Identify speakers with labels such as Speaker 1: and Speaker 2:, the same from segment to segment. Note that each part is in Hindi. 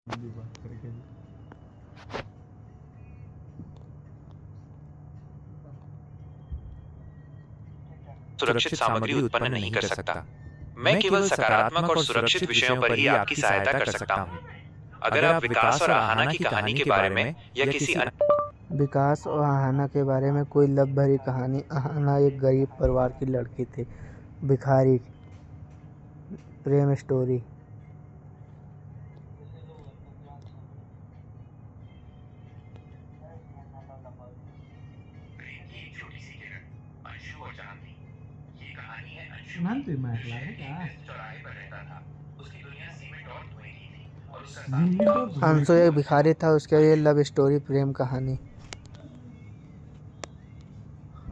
Speaker 1: हिंदी बात करके
Speaker 2: सुरक्षित सामग्री उत्पन्न नहीं कर सकता। मैं केवल सकारात्मक और सुरक्षित विषयों पर ही आपकी सहायता कर सकता हूँ। अगर आप विकास और आहाना की कहानी के बारे में या किसी अन्य
Speaker 3: विकास और आहाना के बारे में कोई लब भरी कहानी। आहाना एक गरीब परिवार की लड़की थी। भिखारी प्रेम स्टोरी। अंशु एक भिखारी था, उसके लिए लव स्टोरी प्रेम कहानी।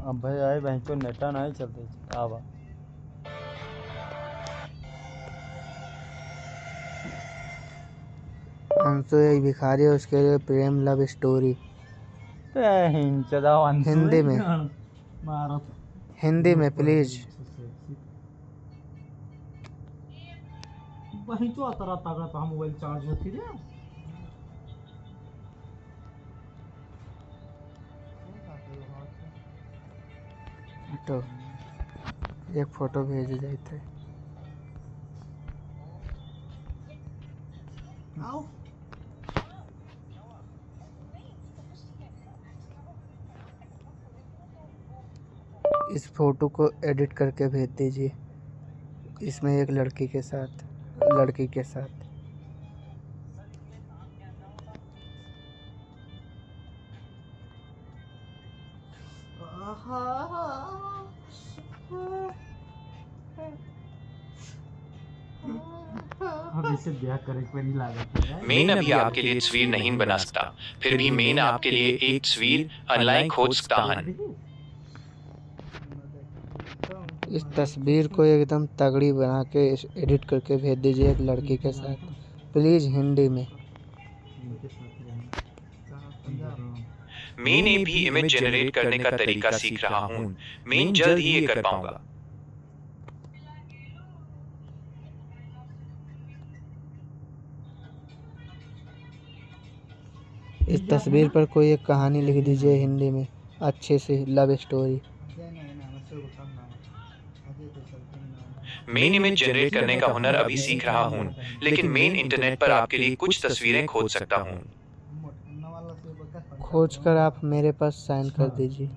Speaker 1: अब भाई आए बहन को नेटा नहीं चलते आवा।
Speaker 3: अंशु एक भिखारी है, उसके लिए प्रेम लव स्टोरी। हिंदी में, हिंदी में प्लीज।
Speaker 1: वहीं तो आता तगड़ा तो मोबाइल चार्ज होती है।
Speaker 3: तो एक फोटो भेज जाते। इस फोटो को एडिट करके भेज दीजिए। इसमें एक लड़की के साथ, लड़की के साथ।
Speaker 2: मेन अभी आपके लिए तस्वीर नहीं बना सकता, फिर भी मेन आपके लिए एक तस्वीर ऑनलाइन खोज सकता है।
Speaker 3: इस तस्वीर को एकदम तगड़ी बना के एडिट करके भेज दीजिए एक लड़की के साथ, प्लीज हिंदी में।
Speaker 2: मैं ने भी इमेज जनरेट करने का तरीका सीख रहा हूँ। मैं जल्द ही ये कर पाऊंगा।
Speaker 3: इस तस्वीर पर कोई एक कहानी लिख दीजिए हिंदी में, अच्छे से love story.
Speaker 2: Main image generate करने का हुनर अभी सीख रहा हूँ, लेकिन मेन इंटरनेट पर आपके लिए कुछ तस्वीरें खोज सकता हूँ।
Speaker 3: खोज कर आप मेरे पास साइन कर दीजिए।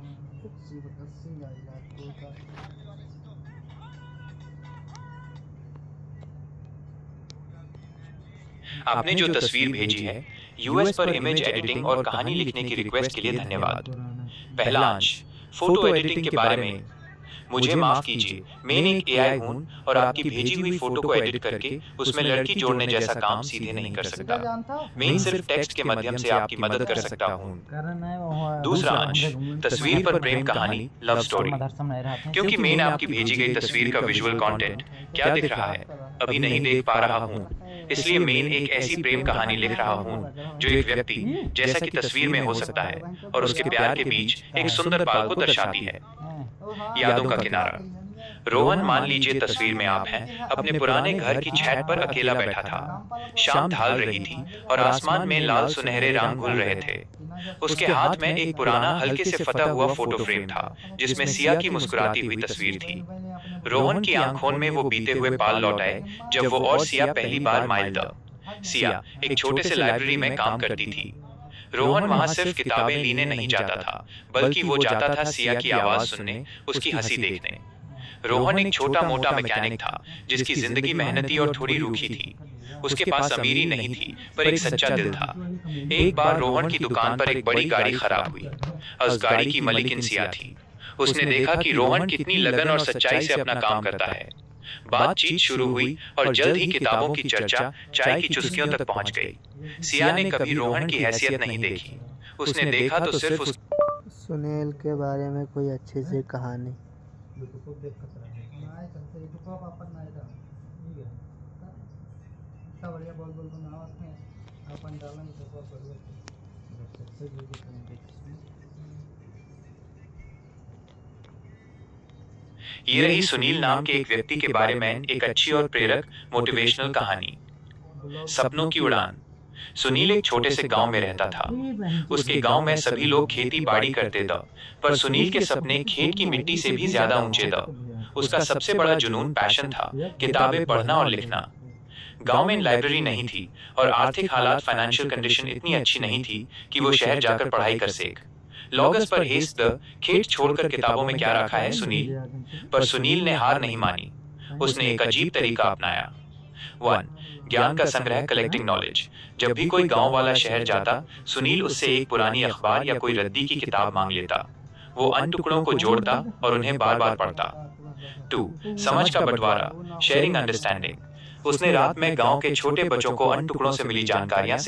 Speaker 2: आपने जो तस्वीर भेजी है, यूएस पर इमेज एडिटिंग और कहानी लिखने की रिक्वेस्ट के लिए धन्यवाद। पहला अंश, फोटो एडिटिंग के बारे में। मुझे माफ कीजिए, मैं एक एआई हूं और आपकी भेजी हुई फोटो को एडिट करके उसमें लड़की जोड़ने जैसा काम सीधे नहीं कर सकता। मैं सिर्फ टेक्स्ट के माध्यम से आपकी मदद कर सकता हूं। दूसरा अंश, तस्वीर पर प्रेम कहानी लव स्टोरी। क्योंकि मैंने आपकी भेजी गई तस्वीर का विजुअल कंटेंट क्या दिख रहा है अभी नहीं देख पा रहा हूं, इसलिए मैं एक ऐसी प्रेम कहानी लिख रहा हूं जो एक व्यक्ति जैसा कि तस्वीर में हो सकता है और उसके प्यार के बीच एक सुंदर पल को दर्शाती है। यादों का किनारा। रोहन, मान लीजिए तस्वीर में आप हैं, अपने पुराने घर की छत पर अकेला बैठा था। शाम ढल रही थी और आसमान में लाल सुनहरे रंग घुल रहे थे। उसके हाथ में एक पुराना हल्के से फटा हुआ फोटो फ्रेम था जिसमें सिया की मुस्कुराती हुई तस्वीर थी। रोहन की आंखों में वो बीते हुए पल लौट आए जब वो और सिया पहली बार माइल द। सिया एक छोटे से लाइब्रेरी में काम करती थी। रोहन वहां सिर्फ किताबें लेने नहीं जाता था, बल्कि वो जाता था सिया की आवाज सुनने, उसकी हंसी देखने। रोहन एक छोटा मोटा मैकेनिक था जिसकी जिंदगी मेहनती और थोड़ी रूखी थी। उसके पास अमीरी नहीं थी, पर एक सच्चा दिल था। एक बार रोहन की दुकान पर एक बड़ी गाड़ी खराब हुई। उस गाड़ी की मालिकिन सिया थी। उसने देखा कि रोहन कितनी लगन और सच्चाई से अपना काम करता है। बातचीत शुरू हुई और जल्द ही किताबों की चर्चा चाय की चुस्कियों तक पहुंच गई। सिया ने कभी रोहन की हैसियत नहीं देखी, उसने देखा तो सिर्फ उस
Speaker 3: सुनील के बारे में कोई अच्छी सी कहानी।
Speaker 2: ये रही सुनील नाम के एक व्यक्ति के बारे में एक अच्छी और प्रेरक मोटिवेशनल कहानी। सपनों की उड़ान। सुनील एक छोटे से गांव में रहता था। उसके गांव में सभी लोग खेती बाड़ी करते थे, पर सुनील के सपने खेत की मिट्टी से भी ज्यादा ऊंचे थे। उसका सबसे बड़ा जुनून पैशन था, किताबें पढ़ना और लिखना। गांव में लाइब्रेरी नहीं थी और आर्थिक हालात फाइनेंशियल कंडीशन इतनी अच्छी नहीं थी कि वो शहर जाकर पढ़ाई कर सके। लॉगस पर हेस्ट द खेत छोड़कर किताबों में क्या रखा है सुनील। पर सुनील ने हार नहीं मानी। उसने एक अजीब तरीका अपनाया। 1. ज्ञान का संग्रह, कलेक्टिंग नॉलेज। जब भी कोई गांव वाला शहर जाता, सुनील उससे एक पुरानी अखबार या कोई रद्दी की किताब मांग लेता। वो अन टुकड़ों को जोड़ता और उन्हें बार बार पढ़ता। 2. समझ का बंटवारा, शेयरिंग अंडरस्टैंडिंग। उसने रात में गांव के छोटे बच्चों को अन टुकड़ों से मिली जानकारियां